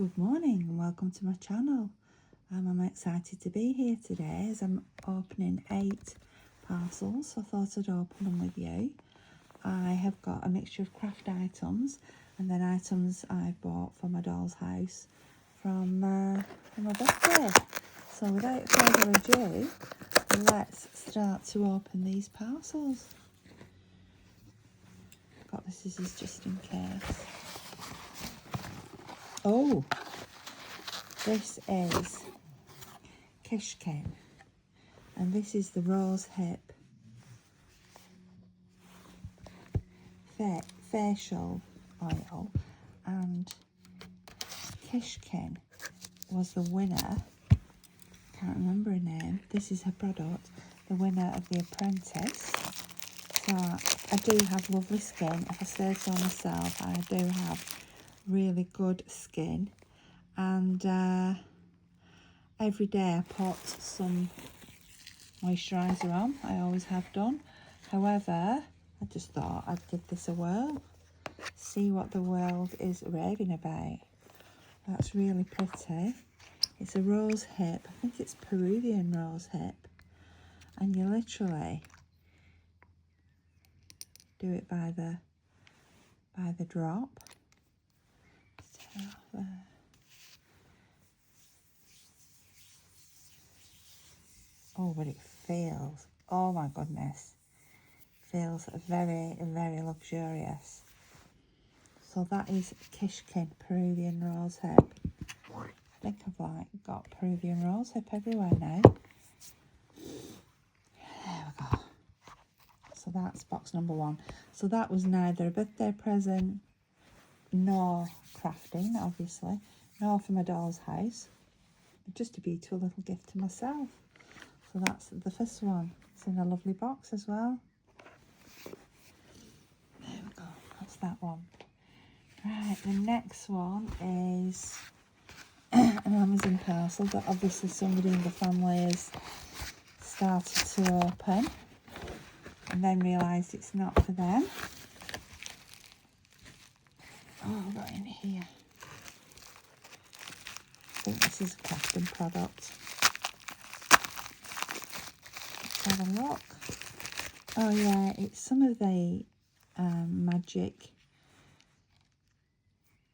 Good morning and welcome to my channel. I'm excited to be here today as I'm opening 8 parcels, so I thought I'd open them with you. I have got a mixture of craft items and then items I've bought for my doll's house from my birthday. So without further ado, let's start to open these parcels. Got the scissors just in case. Oh, this is Kishkin, and this is the rose hip facial oil, and Kishkin was the winner. Can't remember her name. This is her product, the winner of The Apprentice. So I do have lovely skin. If I say so myself, I do have really good skin, and every day I put some moisturiser on. I always have done. However, I just thought I'd give this a whirl, see what the world is raving about. That's really pretty. It's a rose hip. I think it's Peruvian rose hip, and you literally do it by the drop. Oh, but it feels, oh my goodness, feels very, very luxurious. So that is Kishkin Peruvian rose hip. I think I've got Peruvian rose hip everywhere now. There we go. So that's box number 1. So that was neither a birthday present nor crafting, obviously, nor for my doll's house, but just a beautiful little gift to myself. So that's the first one. It's in a lovely box as well. There we go. That's that one. Right, the next one is an Amazon parcel that obviously somebody in the family has started to open and then realised it's not for them. Oh, right in here. I think this is a crafting product. Let's have a look. Oh yeah, it's some of the magic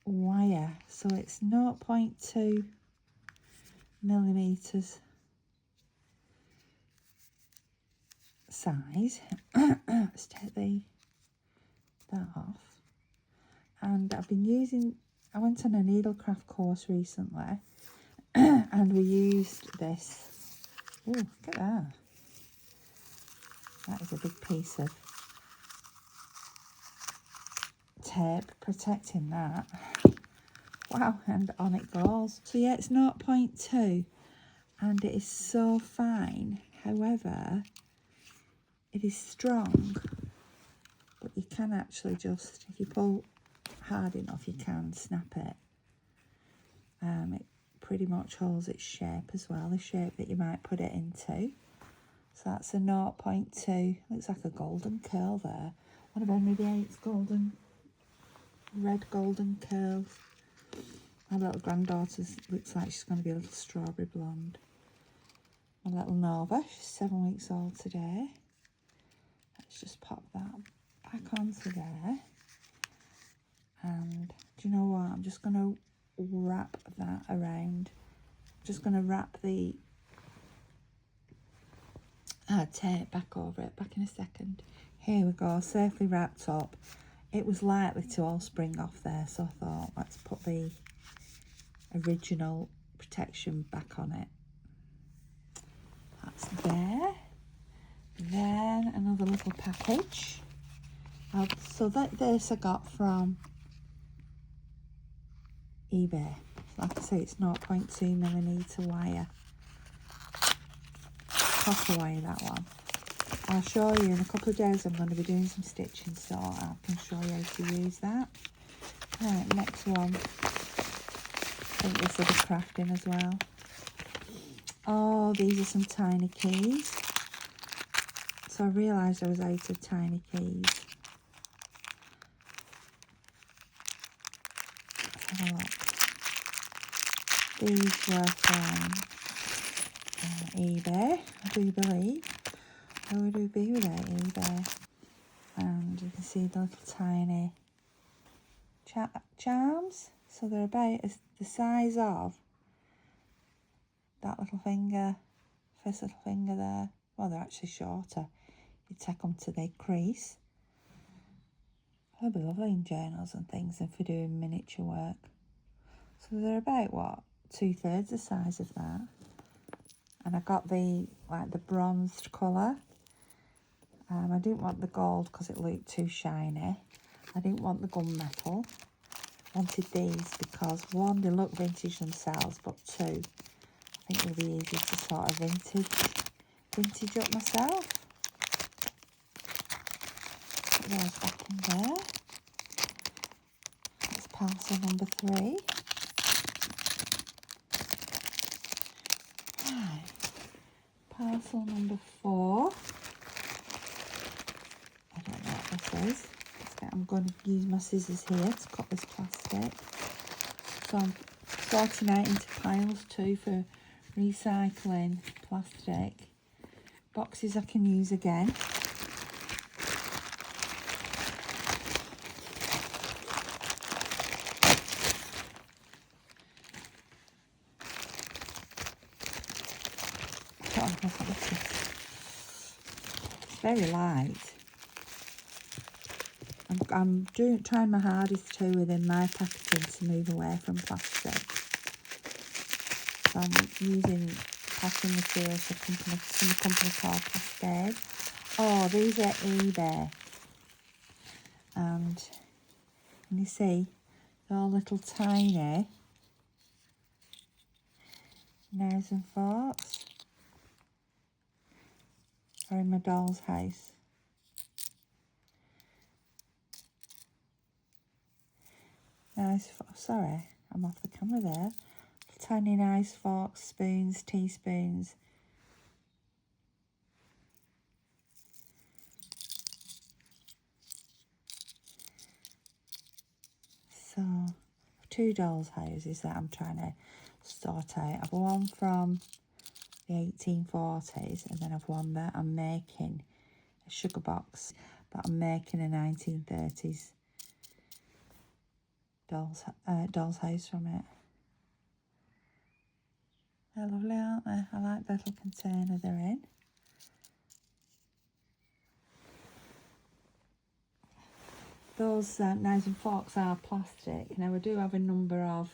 wire. So it's 0.2 millimeters size. Let's take that off. And I've been using, I went on a needlecraft course recently and we used this. Oh, look at that. That is a big piece of tape protecting that. Wow, and on it goes. So yeah, it's 0.2 and it is so fine. However, it is strong, but you can actually just, if you pull hard enough, you can snap it. It pretty much holds its shape as well, the shape that you might put it into. So that's a 0.2, looks like a golden curl there. One of Henry VIII's golden, red golden curls. My little granddaughter's looks like she's going to be a little strawberry blonde. My little Nova, she's 7 weeks old today. Let's just pop that back onto there. And do you know what? I'm just going to wrap that around. I'm just going to wrap the tape back over it, back in a second. Here we go, safely wrapped up. It was likely to all spring off there, so I thought let's put the original protection back on it. That's there. Then another little package. So this I got from eBay. Like I say, it's 0.2 millimeter wire. Copper wire, that one. I'll show you in a couple of days. I'm going to be doing some stitching, so I can show you how to use that. Right, next one. I think this will be crafting as well. Oh, these are some tiny keys. So I realised I was out of tiny keys. Let's have a look. These were from eBay, I do believe. How would it be without eBay? And you can see the little tiny charms. So they're about the size of that little finger, first little finger there. Well, they're actually shorter. You take them to the crease. They'll be lovely in journals and things and for doing miniature work. So they're about, what, 2/3 the size of that. And I got the bronzed colour. I didn't want the gold because it looked too shiny. I didn't want the gunmetal. I wanted these because, one, they look vintage themselves, but two, I think they'll be easy to sort of vintage up myself. Put those back in there. That's parcel number 3. Right. Parcel number 4. I don't know what this is. I'm going to use my scissors here to cut this plastic. So I'm sorting out into piles too for recycling plastic. Boxes I can use again. It's very light. I'm trying my hardest too within my packaging to move away from plastic. So I'm using packing materials from a company called Cascade. Oh, these are eBay. And you see, they're all little tiny knives and forks. Are in my doll's house. Sorry, I'm off the camera there. Tiny knives, forks, spoons, teaspoons. So, 2 dolls' houses that I'm trying to sort out. I've one from the 1840s, and then I've one that I'm making a sugar box, but I'm making a 1930s doll's house from it. They're lovely, aren't they? I like the little container they're in. Those knives and forks are plastic. Now I do have a number of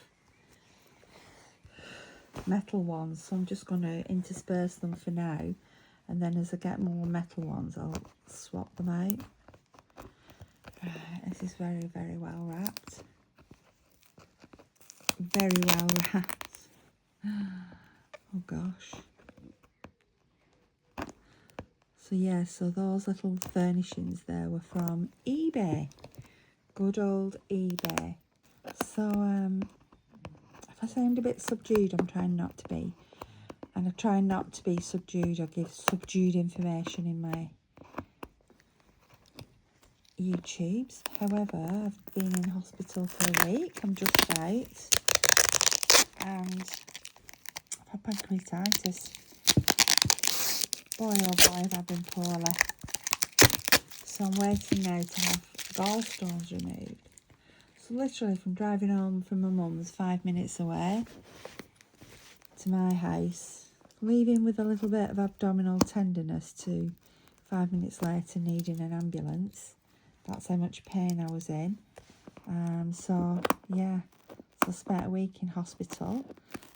metal ones, so I'm just going to intersperse them for now, and then as I get more metal ones I'll swap them out. Right, this is very, very well wrapped. Very well wrapped. Oh gosh. So yeah, so those little furnishings there were from eBay. Good old eBay. So if I sound a bit subdued, I'm trying not to be. And I try not to be subdued or give subdued information in my YouTubes. However, I've been in hospital for a week. I'm just out. And I've had pancreatitis. Boy, oh boy, have I been poorly. So I'm waiting now to have gallstones removed. So literally from driving home from my mum's 5 minutes away to my house, leaving with a little bit of abdominal tenderness to 5 minutes later needing an ambulance. That's how much pain I was in. So yeah, so I spent a week in hospital.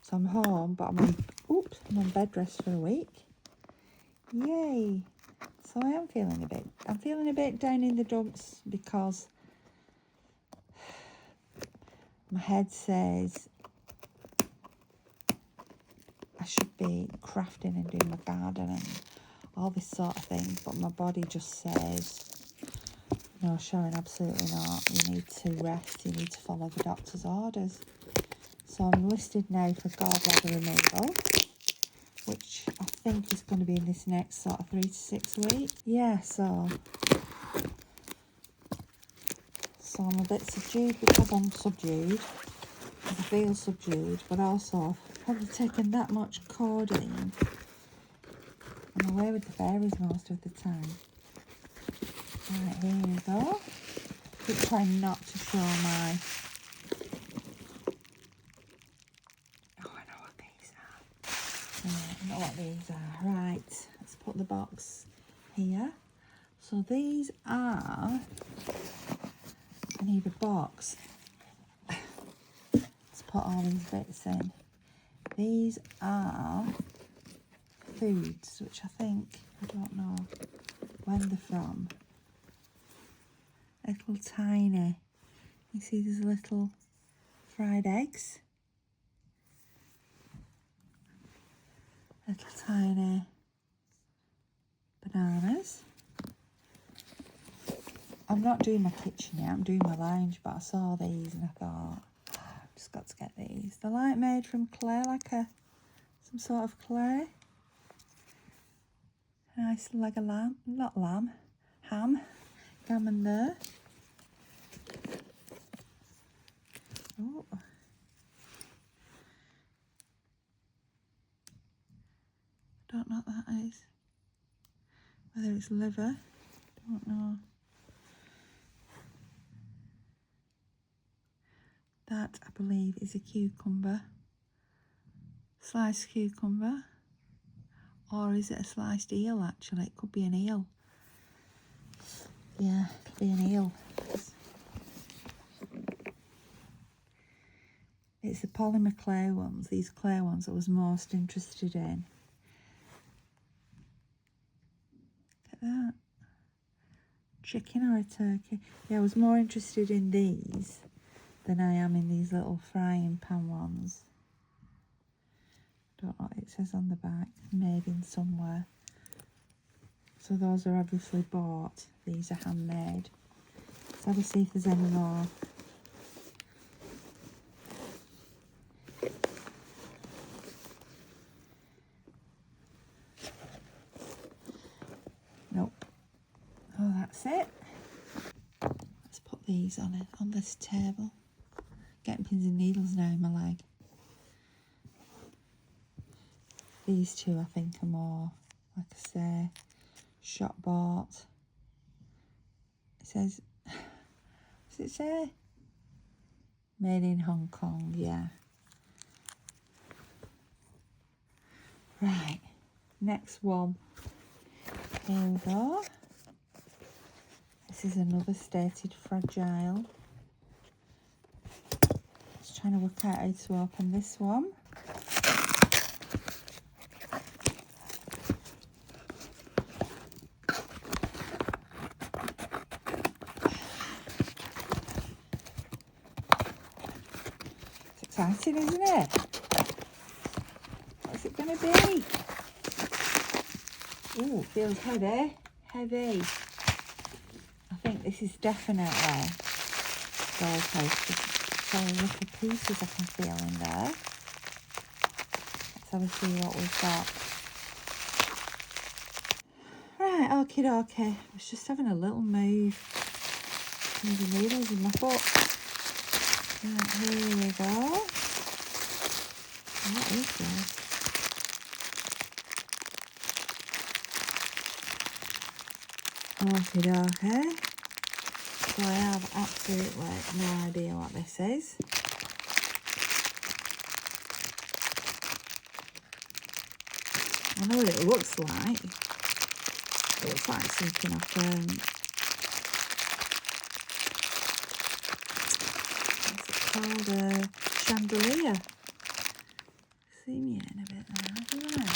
So I'm home, but I'm on bed rest for a week. Yay! So I'm feeling a bit down in the dumps because my head says I should be crafting and doing my garden and all this sort of thing, but my body just says, no, Sharon, absolutely not. You need to rest. You need to follow the doctor's orders. So I'm listed now for gallbladder removal, which I think is going to be in this next sort of 3 to 6 weeks. Yeah, so I'm a bit subdued because I'm subdued. I feel subdued, but also I've probably taken that much cording. I'm away with the fairies most of the time. Right, here we go. Keep trying not to show my... Oh, I know what these are. I know what these are. Right, let's put the box here. So these are... I need a box. Let's put all these bits in. These are foods, which I think, I don't know when they're from. Little tiny, you see there's little fried eggs. Little tiny bananas. I'm not doing my kitchen yet, I'm doing my lounge, but I saw these and I thought, I've just got to get these. They're like made from clay, like some sort of clay. Nice leg of lamb, not lamb, ham, gammon there. Oh. Don't know what that is. Whether it's liver, don't know. That, I believe, is a cucumber. Sliced cucumber. Or is it a sliced eel, actually? It could be an eel. Yeah, it could be an eel. It's the polymer clay ones, these clay ones I was most interested in. Look at that. Chicken or a turkey? Yeah, I was more interested in these than I am in these little frying pan ones. Don't know what it says on the back. Made in somewhere. So those are obviously bought. These are handmade. Let's have a see if there's any more. Nope. Oh, that's it. Let's put these on it, on this table. Getting pins and needles now in my leg. These two I think are more, like I say, shop bought. It says, does it say? Made in Hong Kong, yeah. Right, next one. Here we go. This is another stated fragile. Just trying to work out how to open this one. Exciting, isn't it? What's it going to be? Oh, it feels heavy. Heavy. I think this is definitely dollhouse. So little pieces I can feel in there. Let's have a see what we've got. Right, okie dokie. I was just having a little move. The needles in my foot. Right, here we go. What is this? Okie dokie. So I have absolutely no idea what this is. I know what it looks like. It looks like something off what's it called? A chandelier. See me in a bit there, isn't it?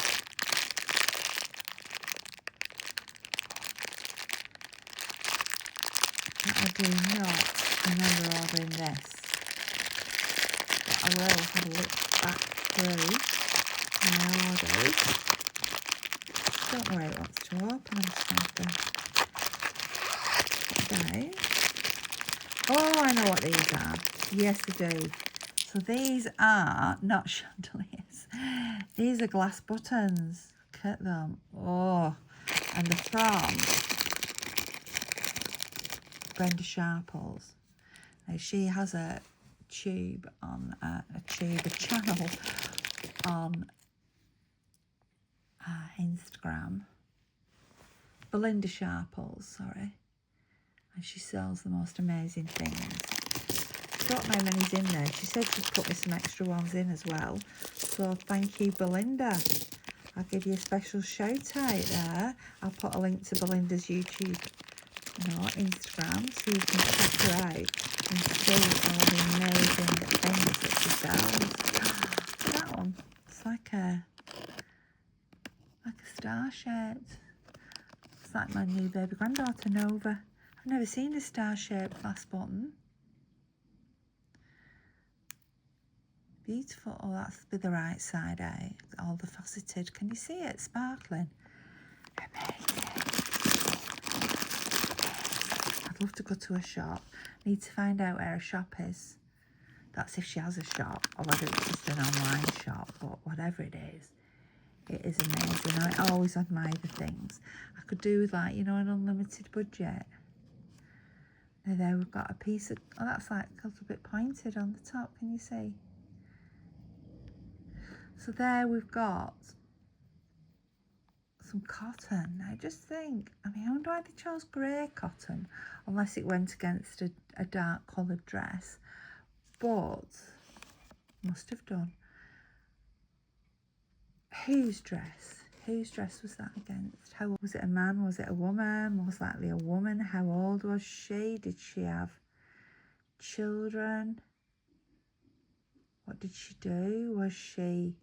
I do not remember ordering this, but I will have a look back through my orders. Don't know where it wants to open. I'm just going to put it down. Oh, I know what these are. Yes, I do. So these are not chandeliers. These are glass buttons. Look at them. Oh, and they're from Brenda Sharples. Now she has a a channel on Instagram. Belinda Sharples, sorry. And she sells the most amazing things. Don't know how many's in there. She said she'd put me some extra ones in as well. So thank you, Belinda. I'll give you a special shout out there. I'll put a link to Belinda's YouTube, Instagram, so you can check her out and see all the amazing things that she sells. That one, it's like a star shaped. It's like my new baby granddaughter Nova. I've never seen a star shaped glass button. Beautiful. Oh, that's with the right side out. All the faceted. Can you see it? Sparkling. Amazing. I'd love to go to a shop. Need to find out where a shop is. That's if she has a shop, or whether it's just an online shop, but whatever it is amazing. I always admire the things. I could do with, like, an unlimited budget. Now there we've got a piece of, that's like a little bit pointed on the top, can you see? So there we've got some cotton. Now just think, I wonder why they chose grey cotton, unless it went against a dark coloured dress, but must have done. Whose dress? Whose dress was that against? How was it? A man? Was it a woman? Most likely a woman. How old was she? Did she have children? What did she do? Was she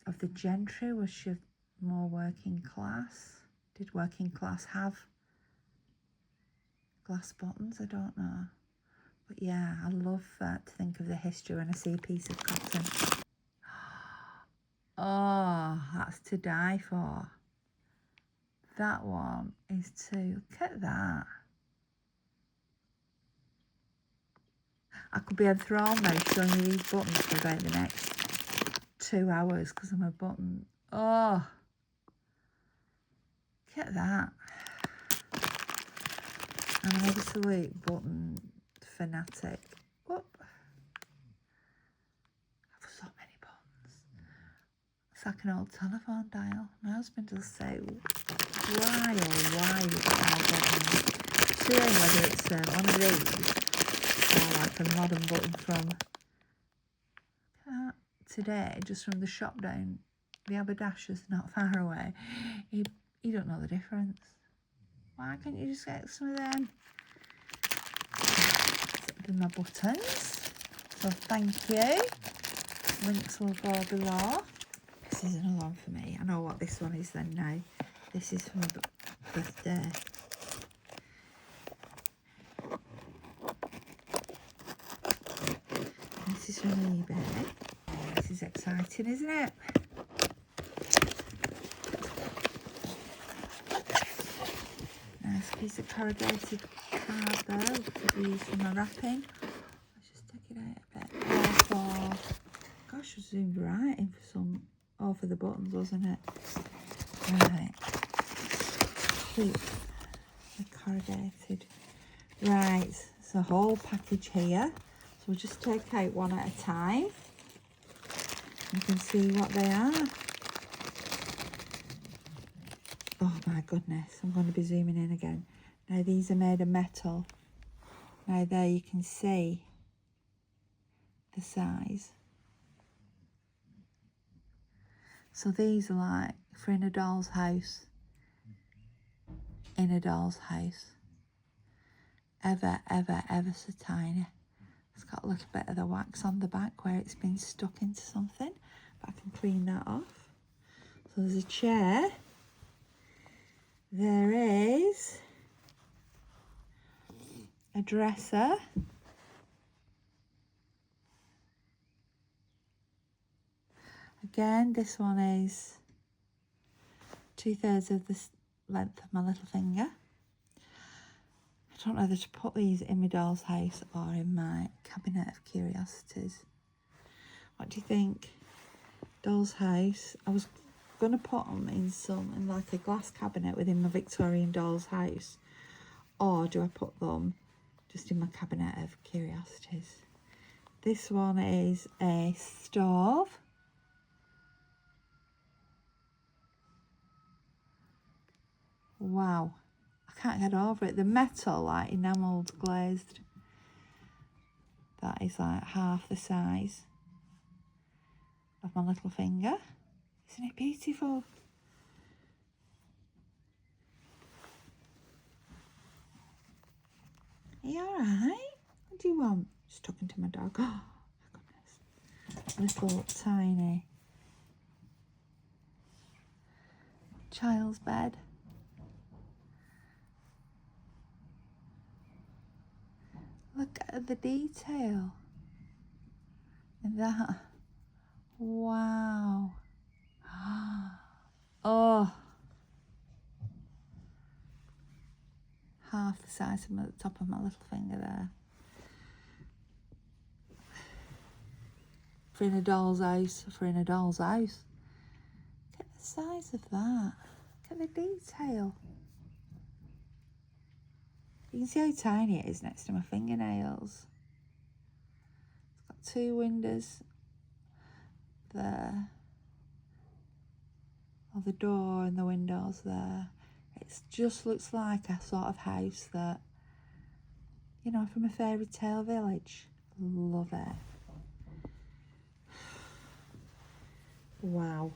of the gentry? Was she more working class? Did working class have glass buttons? I don't know. But yeah, I love to think of the history when I see a piece of cotton. Oh, that's to die for. That one is too. Look at that. I could be enthroned now showing you these buttons for about the next 2 hours because I'm a button. Oh, look at that. I'm an absolute button fanatic. Whoop. I've so many buttons. It's like an old telephone dial. My husband will say, why you got more buttons? Seeing whether it's one of these or like a modern button from today, just from the shop down the haberdashers not far away. You don't know the difference. Why can't you just get some of them? My buttons. So thank you. Links will go below. This is another one for me. I know what this one is then now. This is for my birthday. This is from eBay. This is exciting, isn't it? Nice piece of corrugated cardboard to use for my wrapping. Let's just take it out a bit. Oh, gosh, I zoomed right in for some. Oh, for the buttons, wasn't it? Right. Keep the corrugated. Right, it's a whole package here. So we'll just take out one at a time. You can see what they are. Oh my goodness, I'm going to be zooming in again. Now these are made of metal. Now there you can see the size. So these are like for in a doll's house. In a doll's house. Ever so tiny. It's got a little bit of the wax on the back where it's been stuck into something. But I can clean that off. So there's a chair. There is a dresser. Again, this one is 2/3 of the length of my little finger. I don't know whether to put these in my doll's house or in my cabinet of curiosities. What do you think? Doll's house. I was going to put them in like a glass cabinet within my Victorian doll's house, or do I put them just in my cabinet of curiosities? This one is a stove. Wow, I can't get over it. The metal, like enamelled glazed, that is like half the size of my little finger. Isn't it beautiful? Are you alright? What do you want? Just talking to my dog. Oh my goodness. Little tiny child's bed. Look at the detail in that. Wow. Oh. Half the size of the top of my little finger there. For in a doll's house, for in a doll's house. Look at the size of that. Look at the detail. You can see how tiny it is next to my fingernails. It's got 2 windows there. Or the door and the windows there. It just looks like a sort of house that, you know, from a fairy tale village. Love it. Wow.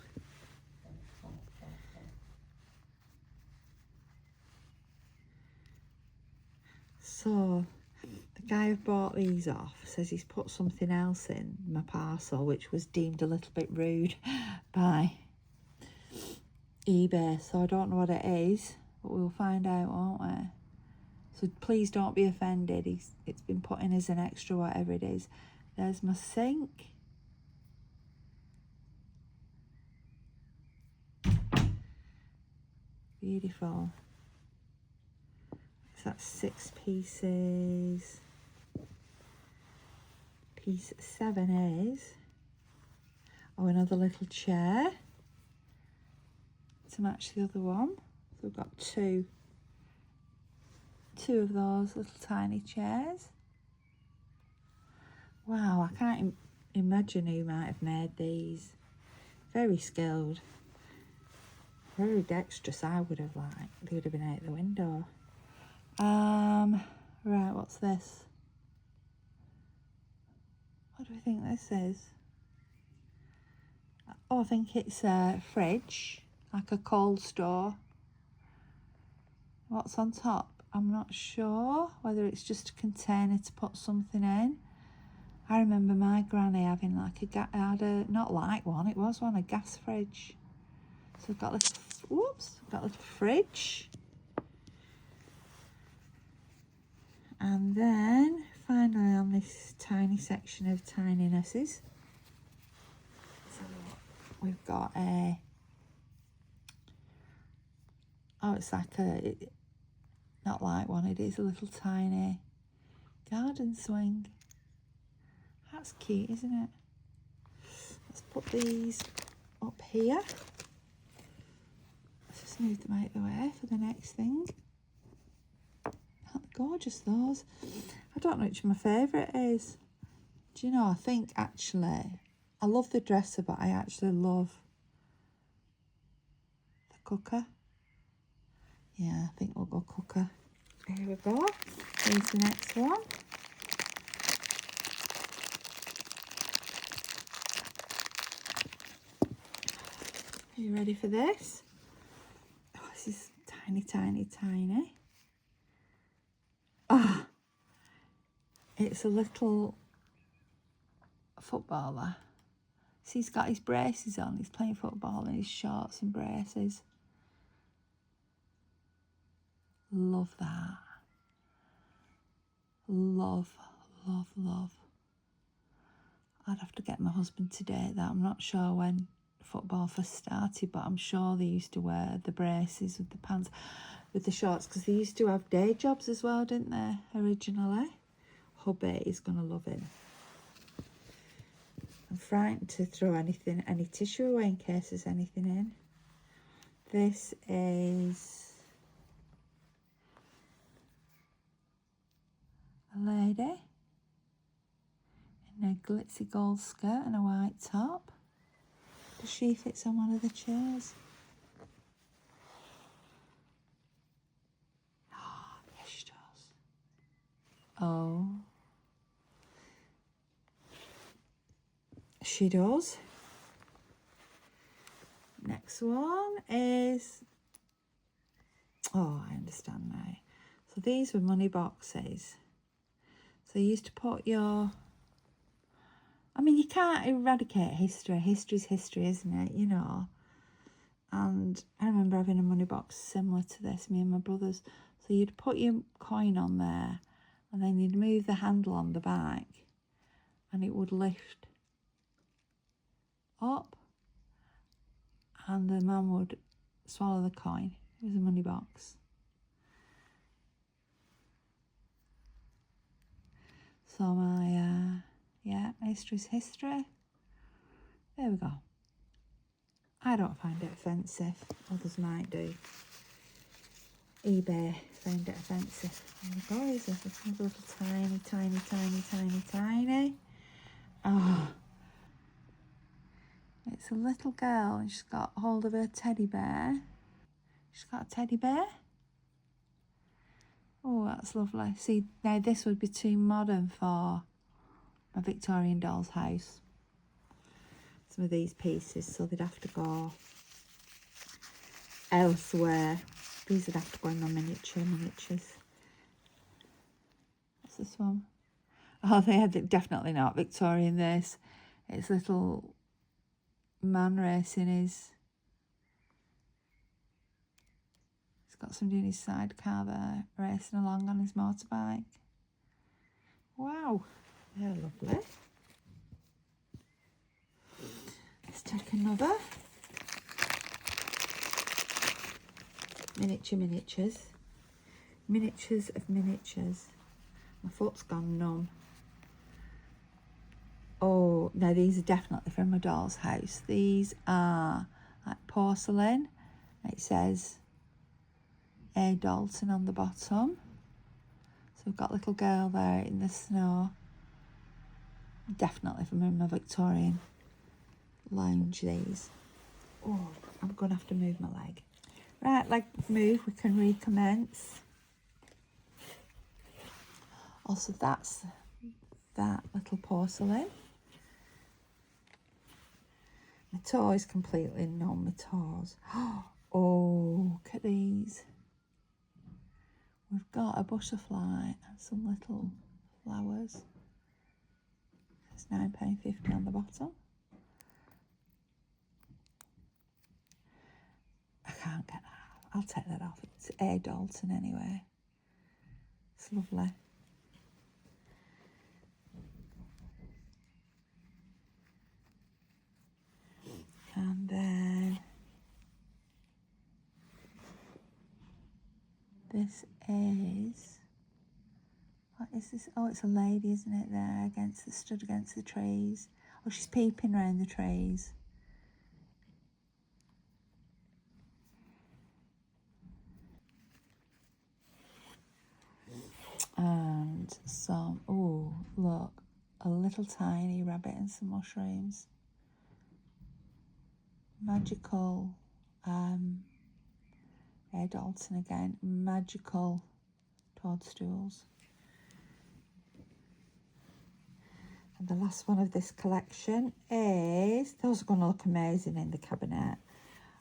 So, the guy who bought these off says he's put something else in my parcel, which was deemed a little bit rude by eBay. So I don't know what it is, but we'll find out, won't we? So please don't be offended. It's been put in as an extra, whatever it is. There's my sink. Beautiful. So that's 6 pieces. Piece 7 is, oh, another little chair to match the other one. So we've got two of those little tiny chairs. Wow, I can't imagine who might have made these. Very skilled. Very dexterous, I would have liked. They would have been out the window. Right, what's this? What do I think this is? Oh, I think it's a fridge, like a cold store. What's on top? I'm not sure whether it's just a container to put something in. I remember my granny having like not like one, it was one, a gas fridge. So we've got a little fridge. And then finally on this tiny section of tininesses, so we've got it's like not like one, it is a little tiny garden swing. That's cute, isn't it? Let's put these up here. Let's just move them out of the way for the next thing. Aren't they gorgeous, those? I don't know which my favourite is. Do you know, I think actually, I love the dresser, but I actually love the cooker. Yeah, I think we'll go cooker. Here we go. Here's the next one. Are you ready for this? Oh, this is tiny, tiny, tiny. Ah, it's a little footballer. See, he's got his braces on. He's playing football in his shorts and braces. Love that. Love, love, love. I'd have to get my husband to date that. I'm not sure when football first started, but I'm sure they used to wear the braces with the pants, with the shorts, because they used to have day jobs as well, didn't they, originally? Hubby is going to love him. I'm frightened to throw any tissue away in case there's anything in. This is a lady in in a glitzy gold skirt and a white top. Does she fit on one of the chairs? Oh, yes she does. Oh. She does. Next one is, oh, I understand now. So these were money boxes. So you used to put your, I mean, you can't eradicate history. History's history, isn't it? You know. And I remember having a money box similar to this, me and my brothers. So you'd put your coin on there and then you'd move the handle on the back and it would lift up and the man would swallow the coin. It was a money box. So my, yeah, history's history. There we go. I don't find it offensive. Others might do. eBay found it offensive. There we go. Here's a little tiny, tiny, tiny, tiny, tiny. Oh. It's a little girl and she's got hold of her teddy bear. She's got a teddy bear. Oh, that's lovely. See, now this would be too modern for a Victorian doll's house. Some of these pieces, so they'd have to go elsewhere. These would have to go in my miniatures. What's this one? Oh, they had definitely not Victorian. This, it's little man racing his. He's got somebody in his sidecar there racing along on his motorbike. Wow, they're lovely. Let's take another. Miniatures. Miniatures of miniatures. My foot's gone numb. Oh, no, these are definitely from my doll's house. These are like porcelain. It says A. Dalton on the bottom. So we've got a little girl there in the snow. Definitely from my Victorian lounge, these. Oh, I'm going to have to move my leg. Right, leg move, we can recommence. Also, that's that little porcelain. My toe is completely numb, my toes. Oh, look at these. We've got a butterfly and some little flowers. It's £9.50 on the bottom. I can't get that off. I'll take that off. It's A. Dalton anyway. It's lovely. And then this is, what is this? Oh, it's a lady, isn't it, there stood against the trees. Oh, she's peeping round the trees. And some, oh, look, a little tiny rabbit and some mushrooms. Magical, A. Dalton again, magical toadstools. And the last one of this collection is, those are going to look amazing in the cabinet,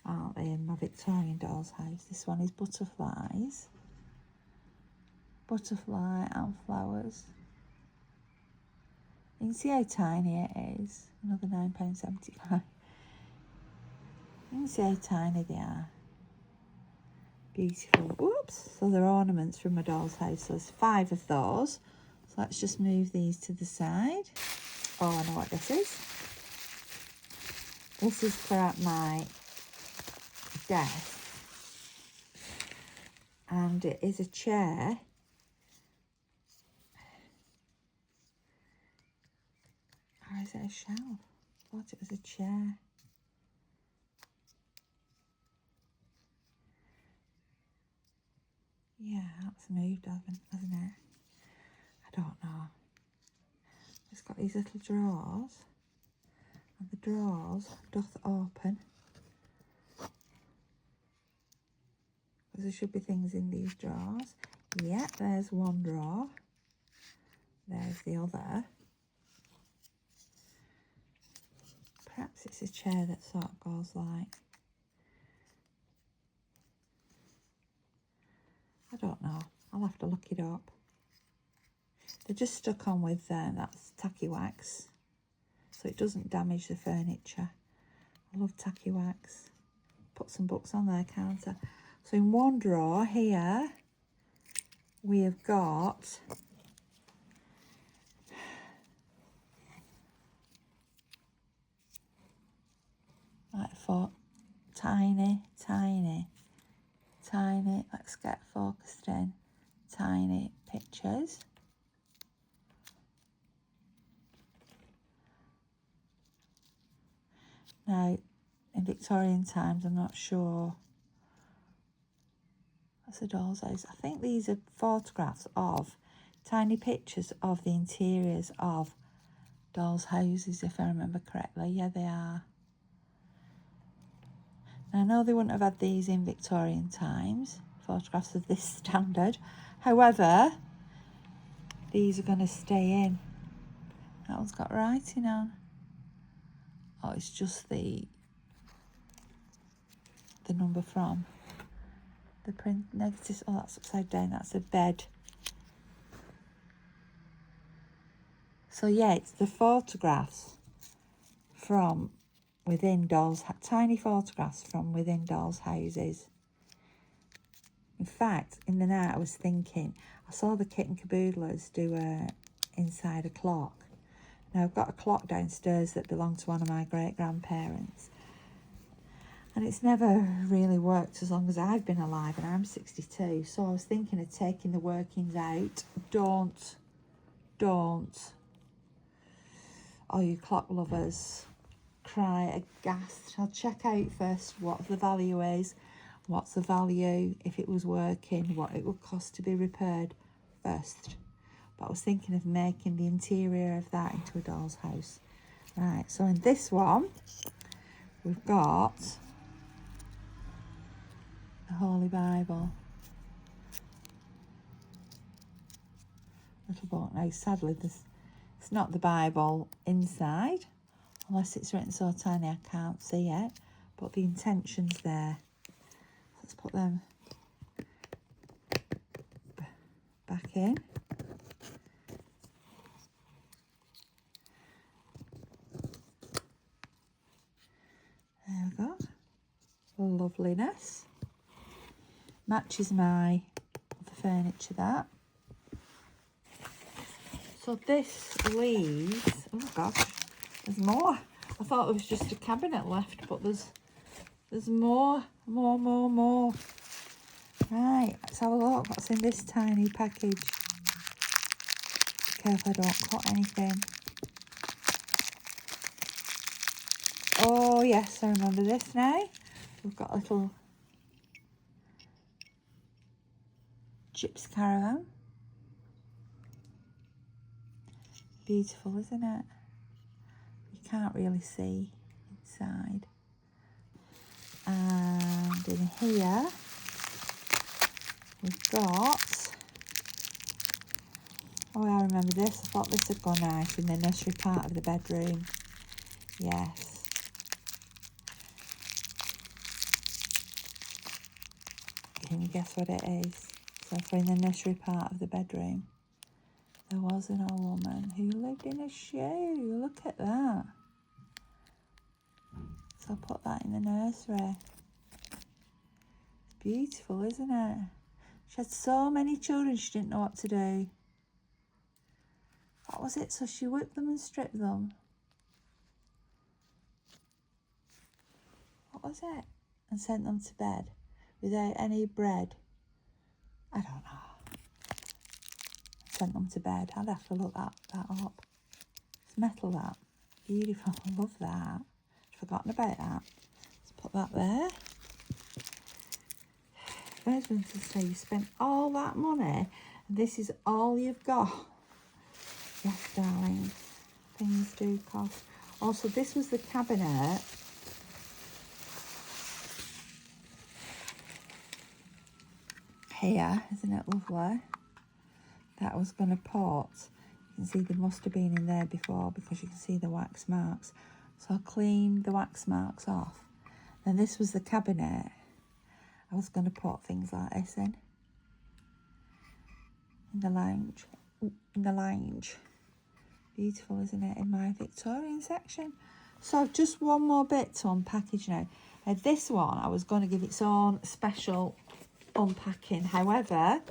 aren't they, in my Victorian doll's house. This one is butterflies. Butterfly and flowers. You can see how tiny it is. Another £9.75. You can see how tiny they are. Beautiful. Oops. So they're ornaments from my doll's house. So there's 5 of those. So let's just move these to the side. Oh, I know what this is. This is for at my desk. And it is a chair. Or is it a shelf? I thought it was a chair. Yeah, that's moved, hasn't it? I don't know. It's got these little drawers, and the drawers doth open. Because there should be things in these drawers. Yeah, there's one drawer. There's the other. Perhaps it's a chair that sort of goes like... I don't know. I'll have to look it up. They're just stuck on with that's tacky wax, so it doesn't damage the furniture. I love tacky wax. Put some books on there, can't I? So in one drawer here, we have got like 4 tiny, let's get focused in, tiny pictures. Now, in Victorian times, I'm not sure. That's a doll's house. I think these are photographs of tiny pictures of the interiors of dolls' houses, if I remember correctly. Yeah, they are. Now, I know they wouldn't have had these in Victorian times, photographs of this standard. However, these are going to stay in. That one's got writing on. Oh, it's just the number from the print negative. Oh, that's upside down. That's a bed. So yeah, it's the photographs from within dolls, tiny photographs from within dolls' houses. In fact, in the night I was thinking, I saw the Kit and Caboodlers do inside a clock. Now I've got a clock downstairs that belonged to one of my great-grandparents. And it's never really worked as long as I've been alive, and I'm 62. So I was thinking of taking the workings out. Don't. All you clock lovers cry aghast. I'll check out first what the value is, what's the value if it was working, what it would cost to be repaired first. But I was thinking of making the interior of that into a doll's house. Right, so in this one, we've got the Holy Bible. Little book. Now, sadly, it's not the Bible inside, unless it's written so tiny I can't see it, but the intention's there. Let's put them back in. There we go. Loveliness. Matches my other furniture, that. So this leaves, oh gosh, there's more. I thought there was just a cabinet left, but there's more. Right, let's have a look. What's in this tiny package? Be careful I don't cut anything. Oh yes, I remember this now. We've got a little gypsy caravan. Beautiful, isn't it? You can't really see inside. And in here we've got, oh I remember this, I thought this would go nice in the nursery part of the bedroom. Yes. Can you guess what it is? So for in the nursery part of the bedroom, there was an old woman who lived in a shoe. Look at that. So I'll put that in the nursery. It's beautiful, isn't it? She had so many children she didn't know what to do. What was it? So she whipped them and stripped them. What was it? And sent them to bed without any bread. I don't know. Sent them to bed. I'd have to look that up. It's metal, that. Beautiful. I love that. I'd forgotten about that. Let's put that there. My husband to say you spent all that money and this is all you've got. Yes, darling. things do cost. Also, this was the cabinet. Here, isn't it lovely? That I was going to put. You can see they must have been in there before because you can see the wax marks. So I'll clean the wax marks off. Then this was the cabinet. I was going to put things like this in the lounge. In the lounge. Beautiful, isn't it? In my Victorian section. So just one more bit to unpackage now. This one, I was going to give its own special unpacking. However,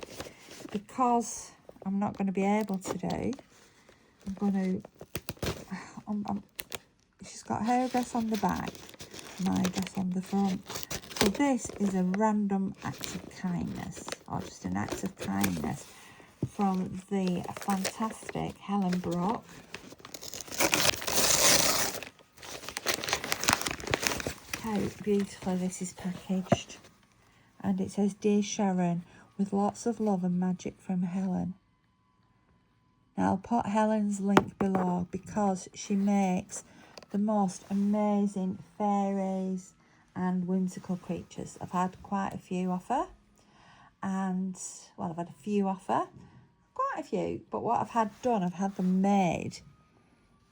because I'm not going to be able to do, I'm going to... she's got her address on the back, my address on the front. So this is a random act of kindness, or just an act of kindness from the fantastic Helen Brick. How beautifully this is packaged. And it says, "Dear Sharon, with lots of love and magic from Helen." Now I'll put Helen's link below because she makes the most amazing fairies and whimsical creatures. I've had quite a few off her. And, well, I've had a few off her. Quite a few. But what I've had done, I've had them made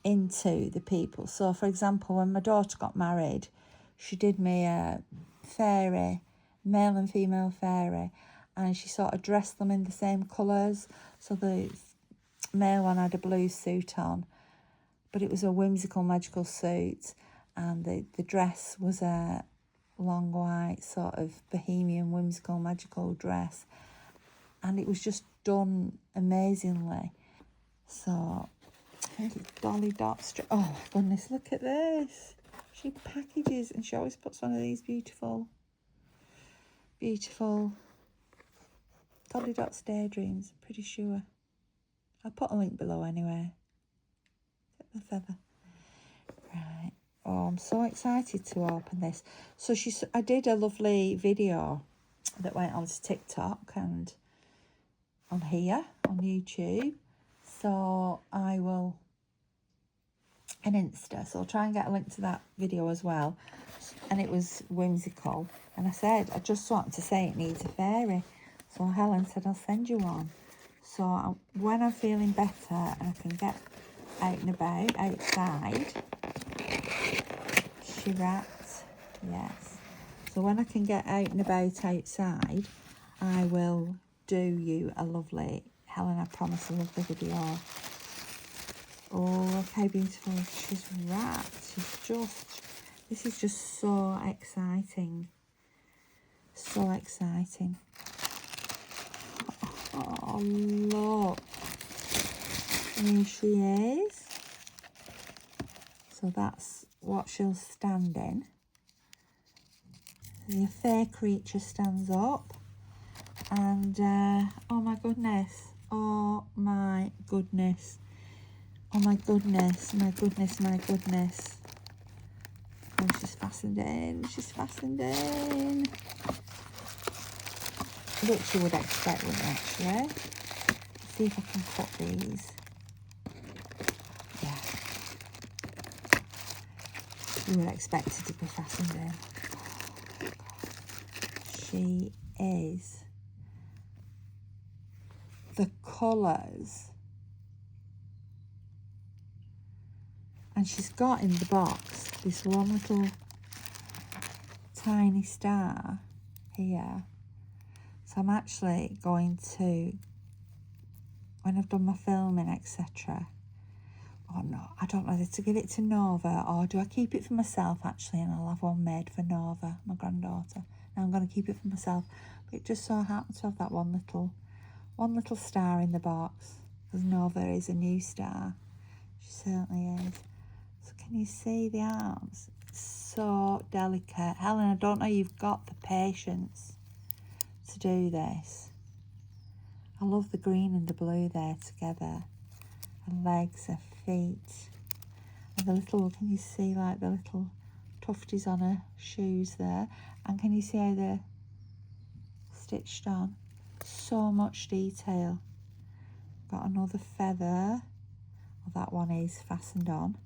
into the people. So, for example, when my daughter got married, she did me a fairy, male and female fairy, and she sort of dressed them in the same colours. So the male one had a blue suit on, but it was a whimsical, magical suit, and the dress was a long white sort of bohemian, whimsical, magical dress, and it was just done amazingly. So, DollyDotsDream. Oh my goodness, look at this. She packages, and she always puts one of these beautiful DollyDotsDreams, pretty sure. I'll put a link below anyway. The feather. Right. Oh, I'm so excited to open this. So I did a lovely video that went onto TikTok and on here, on YouTube. So I will, and Insta. So I'll try and get a link to that video as well. And it was whimsical. And I said, I just wanted to say it needs a fairy. So Helen said, I'll send you one. So when I'm feeling better and I can get out and about outside, she wrapped, yes. So when I can get out and about outside, I will do you a lovely, Helen, I promise, a lovely video. Oh, look how beautiful she's wrapped. This is just so exciting. So exciting. Oh, look. Here she is. So that's what she'll stand in. The fair creature stands up. And, oh my goodness. Oh my goodness. Oh my goodness. My goodness, my goodness. Oh, she's fastened in. She's fastened in. Which you would expect, wouldn't you, actually? Let's see if I can cut these. Yeah. You would expect it to be fastened in. She is. The colours. And she's got in the box this one little tiny star here. So I'm actually going to, when I've done my filming, etc. Oh no, I don't know whether to give it to Nova or do I keep it for myself actually, and I'll have one made for Nova, my granddaughter. Now I'm going to keep it for myself, but it just so happens to have that one little star in the box, because Nova is a new star. She certainly is. So can you see the arms? It's so delicate. Helen, I don't know you've got the patience to do this. I love the green and the blue there together. Her legs, her feet, and the little, can you see like the little tufties on her shoes there? And can you see how they're stitched on? So much detail. Got another feather Well, that one is fastened on.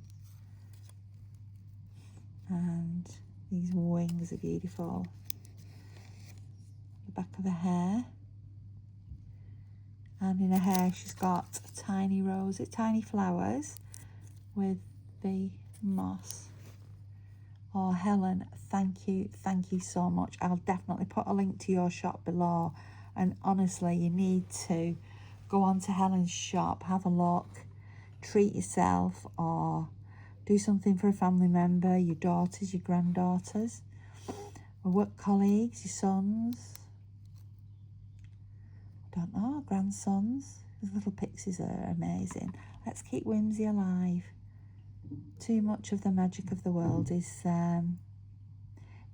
And these wings are beautiful. The back of her hair. And in her hair she's got tiny roses, tiny flowers with the moss. Oh, Helen, thank you so much. I'll definitely put a link to your shop below. And honestly, you need to go on to Helen's shop, have a look, treat yourself, or do something for a family member, your daughters, your granddaughters, or work colleagues, your sons, I don't know, grandsons. These little pixies are amazing. Let's keep whimsy alive. Too much of the magic of the world is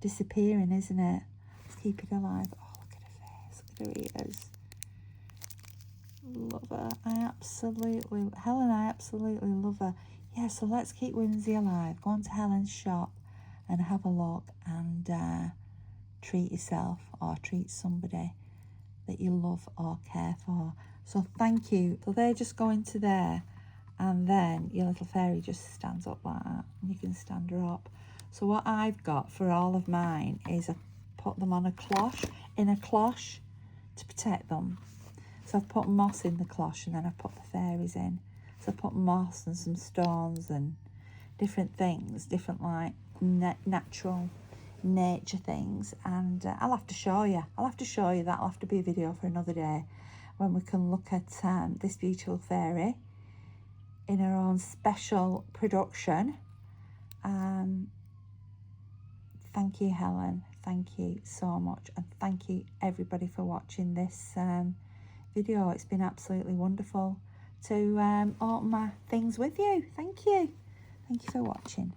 disappearing, isn't it? Let's keep it alive. Oh, look at her face, look at her ears. Love her. Helen, I absolutely love her. Yeah, so let's keep whimsy alive. Go on to Helen's shop and have a look and treat yourself or treat somebody that you love or care for. So thank you. So they just go into there, and then your little fairy just stands up like that, and you can stand her up. So what I've got for all of mine is I put them on a cloche, to protect them. So I've put moss in the cloche, and then I've put the fairies in. So I put moss and some stones and different things, different like natural nature things. And I'll have to show you. That'll have to be a video for another day when we can look at this beautiful fairy in her own special production. Thank you, Helen. Thank you so much. And thank you everybody for watching this video. It's been absolutely wonderful to open my things with you. Thank you for watching.